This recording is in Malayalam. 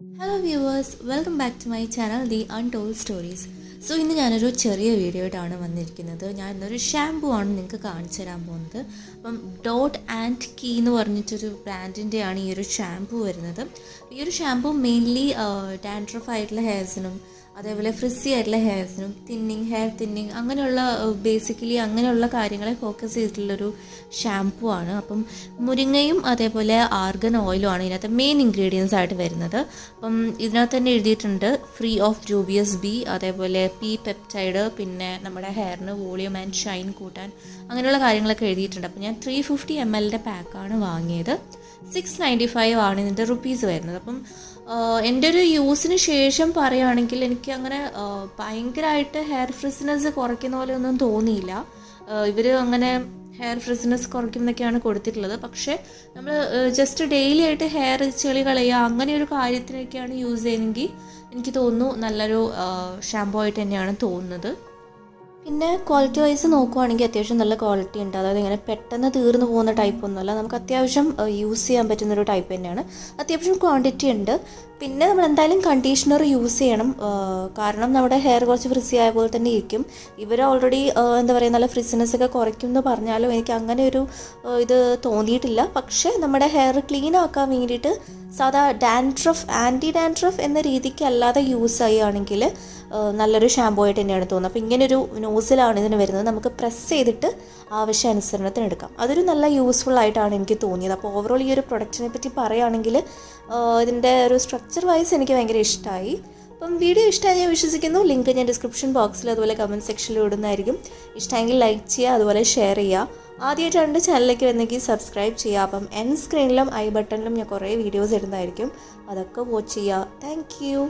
Hello viewers, welcome back to my channel the untold stories. So ഇന്ന് ഞാനൊരു ചെറിയ വീഡിയോ ആയിട്ടാണ് വന്നിരിക്കുന്നത്. ഞാൻ ഇന്നൊരു ഷാമ്പു ആണ് നിങ്ങൾക്ക് കാണിച്ചു തരാൻ പോകുന്നത്. അപ്പം ഡോട്ട് ആൻഡ് കീ എന്ന് പറഞ്ഞിട്ടൊരു ബ്രാൻഡിൻ്റെയാണ് ഈ ഒരു ഷാമ്പു വരുന്നത്. ഈ ഒരു ഷാമ്പു മെയിൻലി ഡാൻഡ്രഫ് ആയിട്ടുള്ള ഹെയർസിനും അതേപോലെ ഫ്രിസി ആയിട്ടുള്ള ഹെയർസിനും ഹെയർ തിന്നിങ് അങ്ങനെയുള്ള ബേസിക്കലി അങ്ങനെയുള്ള കാര്യങ്ങളെ ഫോക്കസ് ചെയ്തിട്ടുള്ളൊരു ഷാമ്പു ആണ്. അപ്പം മുരിങ്ങയും അതേപോലെ ആർഗൻ ഓയിലും ആണ് ഇതിനകത്ത് മെയിൻ ഇൻഗ്രീഡിയൻസ് ആയിട്ട് വരുന്നത്. അപ്പം ഇതിനകത്ത് തന്നെ എഴുതിയിട്ടുണ്ട് ഫ്രീ ഓഫ് ഡ്യൂബിയസ് ബി, അതേപോലെ പി പെപ്റ്റൈഡ്, പിന്നെ നമ്മുടെ ഹെയറിന് വോളിയം ആൻഡ് ഷൈൻ കൂട്ടാൻ അങ്ങനെയുള്ള കാര്യങ്ങളൊക്കെ എഴുതിയിട്ടുണ്ട്. അപ്പം ഞാൻ 350 ml പാക്കാണ് വാങ്ങിയത്. 695 ആണ് ഇതിൻ്റെ റുപ്പീസ് വരുന്നത്. അപ്പം എൻ്റെ ഒരു യൂസിന് ശേഷം പറയുകയാണെങ്കിൽ എനിക്ക് അങ്ങനെ ഭയങ്കരമായിട്ട് ഹെയർ ഫ്രിസിനെസ് കുറയ്ക്കുന്ന പോലെ ഒന്നും തോന്നിയില്ല. ഇവർ അങ്ങനെ ഹെയർ ഫ്രിസിനെസ് കുറയ്ക്കുന്നൊക്കെയാണ് കൊടുത്തിട്ടുള്ളത്. പക്ഷേ നമ്മൾ ജസ്റ്റ് ഡെയിലി ആയിട്ട് ഹെയർ ചെളി കളയുക അങ്ങനെ ഒരു കാര്യത്തിനൊക്കെയാണ് യൂസ് ചെയ്യുന്നതെങ്കിൽ എനിക്ക് തോന്നുന്നു നല്ലൊരു ഷാമ്പു ആയിട്ട് തന്നെയാണ് തോന്നുന്നത്. പിന്നെ ക്വാളിറ്റി വൈസ് നോക്കുവാണെങ്കിൽ അത്യാവശ്യം നല്ല ക്വാളിറ്റി ഉണ്ട്. അതായത് ഇങ്ങനെ പെട്ടെന്ന് തീർന്നു പോകുന്ന ടൈപ്പ് ഒന്നുമല്ല, നമുക്ക് അത്യാവശ്യം യൂസ് ചെയ്യാൻ പറ്റുന്നൊരു ടൈപ്പ് തന്നെയാണ്. അത്യാവശ്യം ക്വാണ്ടിറ്റി ഉണ്ട്. പിന്നെ നമ്മൾ എന്തായാലും കണ്ടീഷണർ യൂസ് ചെയ്യണം, കാരണം നമ്മുടെ ഹെയർ കുറച്ച് ഫ്രിസി ആയ പോലെ തന്നെ ഇരിക്കും. ഇവർ ഓൾറെഡി എന്താ പറയുക നല്ല ഫ്രിസിനെസ് ഒക്കെ കുറയ്ക്കും എന്ന് പറഞ്ഞാലും എനിക്ക് അങ്ങനെ ഒരു ഇത് തോന്നിയിട്ടില്ല. പക്ഷേ നമ്മുടെ ഹെയർ ക്ലീൻ ആക്കാൻ വേണ്ടിയിട്ട് സാധാ ആൻറ്റി ഡാൻഡ്രഫ് എന്ന രീതിക്ക് അല്ലാതെ യൂസ് ചെയ്യുകയാണെങ്കിൽ നല്ലൊരു ഷാമ്പു ആയിട്ട് തന്നെയാണ് തോന്നുന്നത്. അപ്പോൾ ഇങ്ങനൊരു നോസിലാണ് ഇതിന് വരുന്നത്. നമുക്ക് പ്രസ് ചെയ്തിട്ട് ആവശ്യാനുസരണത്തിന് എടുക്കാം. അതൊരു നല്ല യൂസ്ഫുൾ ആയിട്ടാണ് എനിക്ക് തോന്നിയത്. അപ്പോൾ ഓവറോൾ ഈ ഒരു പ്രൊഡക്റ്റിനെ പറ്റി പറയുകയാണെങ്കിൽ ഇതിൻ്റെ ഒരു സ്ട്രക്ചർ വൈസ് എനിക്ക് ഭയങ്കര ഇഷ്ടമായി. അപ്പം വീഡിയോ ഇഷ്ടമായി ഞാൻ വിശ്വസിക്കുന്നു. ലിങ്ക് ഞാൻ ഡിസ്ക്രിപ്ഷൻ ബോക്സിൽ അതുപോലെ കമൻറ്റ് സെക്ഷനിൽ ഇടുന്നതായിരിക്കും. ഇഷ്ടമെങ്കിൽ ലൈക്ക് ചെയ്യുക, അതുപോലെ ഷെയർ ചെയ്യുക. ആദ്യമായിട്ടാണ് ചാനലിലേക്ക് വന്നെങ്കിൽ സബ്സ്ക്രൈബ് ചെയ്യുക. അപ്പം എൻ സ്ക്രീനിലും ഐ ബട്ടണിലും ഞാൻ കുറേ വീഡിയോസ് ഇടുന്നതായിരിക്കും. അതൊക്കെ വാച്ച് ചെയ്യുക. Thank you.